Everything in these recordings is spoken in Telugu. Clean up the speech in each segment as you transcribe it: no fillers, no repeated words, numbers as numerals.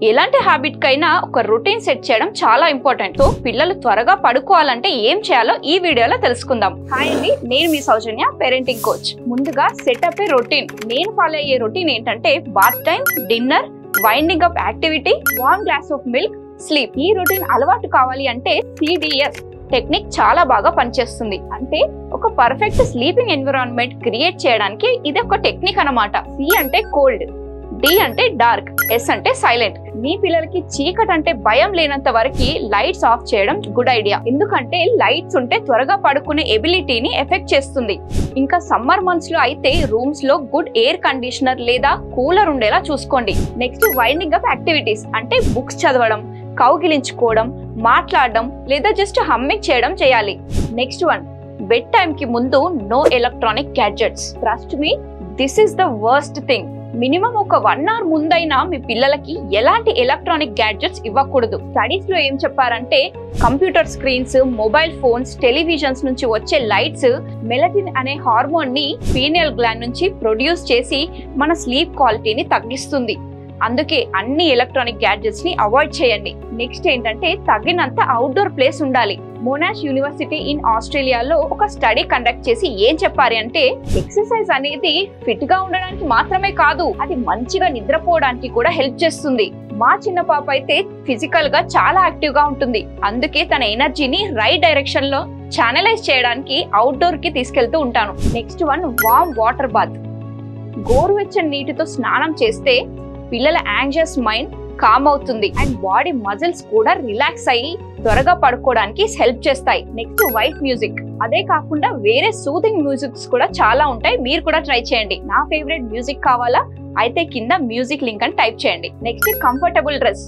ఎలాంటి హ్యాబిట్ కైనా ఒక రొటీన్ సెట్ చేయడం చాలా ఇంపార్టెంట్. సో పిల్లలు త్వరగా పడుకోవాలంటే ఏం చేయాలో ఈ వీడియోలో తెలుసుకుందాం. హాయ్ అండి, నేను మీ సౌజన్య, పేరెంటింగ్ కోచ్. ముందుగా సెటప్ ఏ రొటీన్. నేను ఫాలో అయ్యే రొటీన్ ఏంటంటే bath time, dinner, winding up activity, warm glass of milk, sleep. ఈ రొటీన్ అలవాటు కావాలి అంటే CDS టెక్నిక్ చాలా బాగా పనిచేస్తుంది. అంటే ఒక పర్ఫెక్ట్ స్లీపింగ్ ఎన్విరాన్మెంట్ క్రియేట్ చేయడానికి ఇది ఒక టెక్నిక్ అన్నమాట. C అంటే కోల్డ్, D అంటే డార్క్, S అంటే సైలెంట్. మీ పిల్లలకి చీకటి అంటే భయం లేనంత వరకు లైట్స్ ఆఫ్ చేయడం గుడ్ ఐడియా. ఎందుకంటే లైట్స్ ఉంటే త్వరగా పడుకునే ఎబిలిటీని ఎఫెక్ట్ చేస్తుంది. ఇంకా సమ్మర్ మంత్స్ లో అయితే రూమ్స్ లో గుడ్ ఎయిర్ కండిషనర్ లేదా కూలర్ ఉండేలా చూసుకోండి. నెక్స్ట్ వైండింగ్ అప్ యాక్టివిటీస్ అంటే బుక్స్ చదవడం, కౌగిలించుకోవడం, మాట్లాడడం లేదా జస్ట్ హమ్మింగ్ చేయడం చేయాలి. నెక్స్ట్ వన్, బెడ్ టైం కి ముందు no electronic gadgets. Trust me, this is the worst thing. Minimum ఒక 1 hour ముందైనా మీ పిల్లలకి ఎలాంటి ఎలక్ట్రానిక్ గ్యాడ్జెట్స్ ఇవ్వకూడదు. స్టడీస్ లో ఏం చెప్పారంటే computer screens, mobile phones, televisions నుంచి వచ్చే లైట్స్ మెలటిన్ అనే హార్మోన్ ని పీనియల్ గ్లాండ్ నుంచి ప్రొడ్యూస్ చేసి మన స్లీప్ క్వాలిటీని తగ్గిస్తుంది. అందుకే అన్ని ఎలక్ట్రానిక్ గ్యాడ్జెట్స్ ని అవాయిడ్ చేయండి. నెక్స్ట్ ఏంటంటే తగినంత అవుట్డోర్ ప్లేస్ ఉండాలి. మోనాష్ యూనివర్సిటీ ఇన్ ఆస్ట్రేలియాలో ఒక స్టడీ కండక్ట్ చేసి ఏం చెప్పారు అంటే ఎక్సర్సైజ్ అనేది ఫిట్ గా ఉండడానికి మాత్రమే కాదు, అది మంచిగా నిద్రపోవడానికి కూడా హెల్ప్ చేస్తుంది. మా చిన్న పాప అయితే ఫిజికల్ గా చాలా యాక్టివ్ గా ఉంటుంది. అందుకే తన ఎనర్జీని రైట్ డైరెక్షన్ లో ఛానలైజ్ చేయడానికి అవుట్డోర్ కి తీసుకెళ్తూ ఉంటాను. Next one, warm water bath. గోరువెచ్చని నీటితో స్నానం చేస్తే పిల్లల యాంగ్జియస్ మైండ్ కామ్ అవుతుంది అండ్ బాడీ మజిల్స్ కూడా రిలాక్స్ అయ్యి త్వరగా పడుకోవడానికి హెల్ప్ చేస్తాయి. Next white music. అదే కాకుండా వేరే సూదింగ్ మ్యూజిక్స్ కూడా చాలా ఉంటాయి, మీరు కూడా ట్రై చేయండి. నా ఫేవరెట్ మ్యూజిక్ కావాలా అయితే కింద మ్యూజిక్ లింక్ అని టైప్ చేయండి. Next comfortable dress.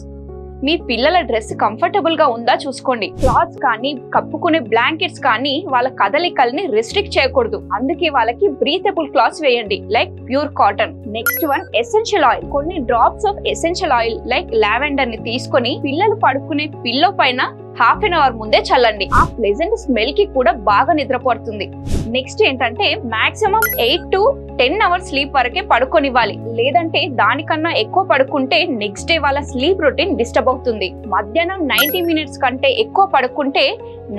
మీ పిల్లల డ్రెస్ కంఫర్టబుల్ గా ఉందా చూసుకోండి. క్లాత్స్ కానీ కప్పుకునే బ్లాంకెట్స్ కానీ వాళ్ళ కదలికల్ని రెస్ట్రిక్ట్ చేయకూడదు. అందుకే వాళ్ళకి బ్రీతబుల్ క్లాత్స్ వేయండి, like pure cotton. Next one, essential oil. కొన్ని drops of essential oil like lavender ని తీసుకొని పిల్లలు పడుకునే పిల్లో పైన ½ an hour ముందే చల్లండి. ఆ ప్లెజెంట్ స్మెల్ కి కూడా బాగా నిద్రపడుతుంది. నెక్స్ట్ ఏంటంటే మాక్సిమం 8 to 10 hours స్లీప్ వరకే పడుకోనివ్వాలి. లేదంటే దానికన్నా ఎక్కువ పడుకుంటే నెక్స్ట్ డే వాళ్ళ స్లీప్ రొటీన్ డిస్టర్బ్ అవుతుంది. మధ్యాహ్నం 90 minutes కంటే ఎక్కువ పడుకుంటే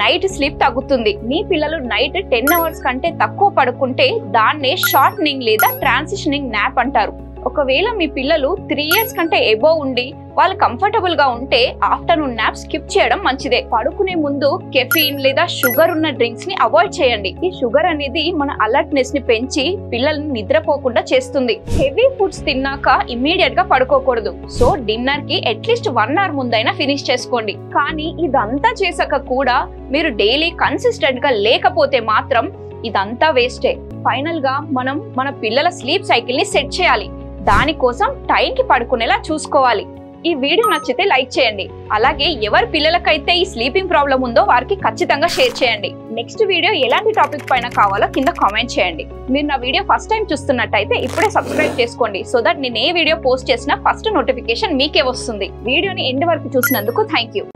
నైట్ స్లీప్ తగ్గుతుంది. మీ పిల్లలు నైట్ 10 hours కంటే తక్కువ పడుకుంటే దాన్నే షార్టనింగ్ లేదా ట్రాన్సిషనింగ్ నాప్ అంటారు. ఒకవేళ మీ పిల్లలు 3 years కంటే ఎబో ఉండి వాళ్ళు కంఫర్టబుల్ గా ఉంటే ఆఫ్టర్నూన్ నాప్ స్కిప్ చేయడం మంచిదే. పడుకునే ముందు కెఫీన్ లేదా షుగర్ ఉన్న డ్రింక్స్ ని అవాయిడ్ చేయండి. ఈ షుగర్ అనేది మన అలర్ట్నెస్ ని పెంచి పిల్లల్ని నిద్రపోకుండా చేస్తుంది. హెవీ ఫుడ్స్ తిన్నాక ఇమ్మీడియట్ గా పడుకోకూడదు. సో డిన్నర్ కి అట్లీస్ట్ 1 hour ముందైనా ఫినిష్ చేసుకోండి. కానీ ఇదంతా చేసాక కూడా మీరు డైలీ కన్సిస్టెంట్ గా లేకపోతే మాత్రం ఇదంతా వేస్టే. ఫైనల్ గా మనం మన పిల్లల స్లీప్ సైకిల్ ని సెట్ చేయాలి. దానికోసం టైం కి పడుకునేలా చూసుకోవాలి. ఈ వీడియో నచ్చితే లైక్ చేయండి. అలాగే ఎవరి పిల్లలకైతే ఈ స్లీపింగ్ ప్రాబ్లం ఉందో వారికి ఖచ్చితంగా షేర్ చేయండి. నెక్స్ట్ వీడియో ఎలాంటి టాపిక్ పైన కావాలో కింద కామెంట్ చేయండి. మీరు నా వీడియో ఫస్ట్ టైం చూస్తున్నట్టయితే ఇప్పుడే సబ్స్క్రైబ్ చేసుకోండి, సో దట్ నేను ఏ వీడియో పోస్ట్ చేసినా ఫస్ట్ నోటిఫికేషన్ మీకే వస్తుంది. వీడియోని ఎండ్ వరకు చూసినందుకు థ్యాంక్ యూ.